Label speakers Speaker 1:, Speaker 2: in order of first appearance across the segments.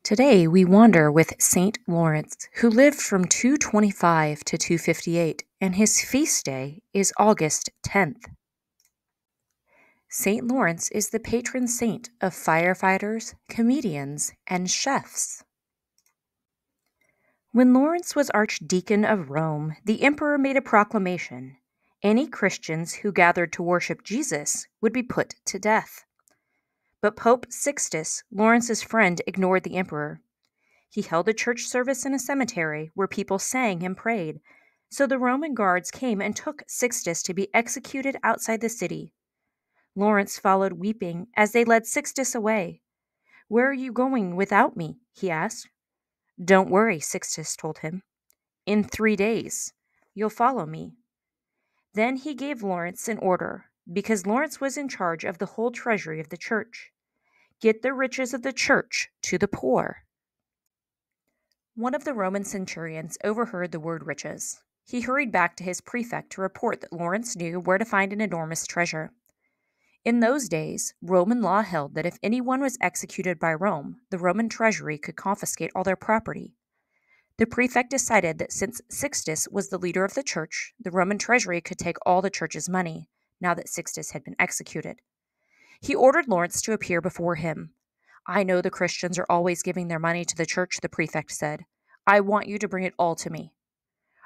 Speaker 1: Today we wander with St. Lawrence, who lived from 225 to 258, and his feast day is August 10th. St. Lawrence is the patron saint of firefighters, comedians, and chefs. When Lawrence was Archdeacon of Rome, the emperor made a proclamation. Any Christians who gathered to worship Jesus would be put to death. But Pope Sixtus, Lawrence's friend, ignored the emperor. He held a church service in a cemetery where people sang and prayed, so the Roman guards came and took Sixtus to be executed outside the city. Lawrence followed weeping as they led Sixtus away. "Where are you going without me?" he asked. "Don't worry," Sixtus told him. "In 3 days, you'll follow me." Then he gave Lawrence an order, because Lawrence was in charge of the whole treasury of the church. "Get the riches of the church to the poor." One of the Roman centurions overheard the word riches. He hurried back to his prefect to report that Lawrence knew where to find an enormous treasure. In those days, Roman law held that if anyone was executed by Rome, the Roman treasury could confiscate all their property. The prefect decided that since Sixtus was the leader of the church, the Roman treasury could take all the church's money, now that Sixtus had been executed. He ordered Lawrence to appear before him. "I know the Christians are always giving their money to the church," the prefect said. "I want you to bring it all to me."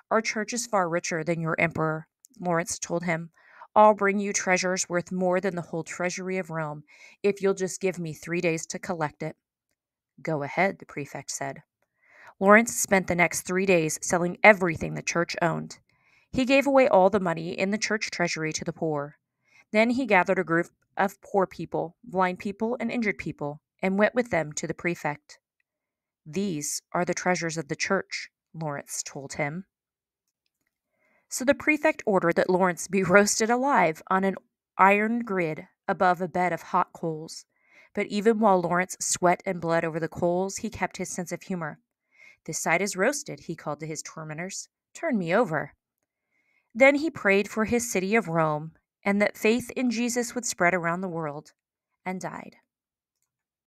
Speaker 1: "Our church is far richer than your emperor," Lawrence told him. "I'll bring you treasures worth more than the whole treasury of Rome, if you'll just give me 3 days to collect it." "Go ahead," the prefect said. Lawrence spent the next 3 days selling everything the church owned. He gave away all the money in the church treasury to the poor. Then he gathered a group of poor people, blind people, and injured people, and went with them to the prefect. "These are the treasures of the church," Lawrence told him. So the prefect ordered that Lawrence be roasted alive on an iron grid above a bed of hot coals. But even while Lawrence sweat and bled over the coals, he kept his sense of humor. "This side is roasted," he called to his tormentors. "Turn me over." Then he prayed for his city of Rome and that faith in Jesus would spread around the world, and died.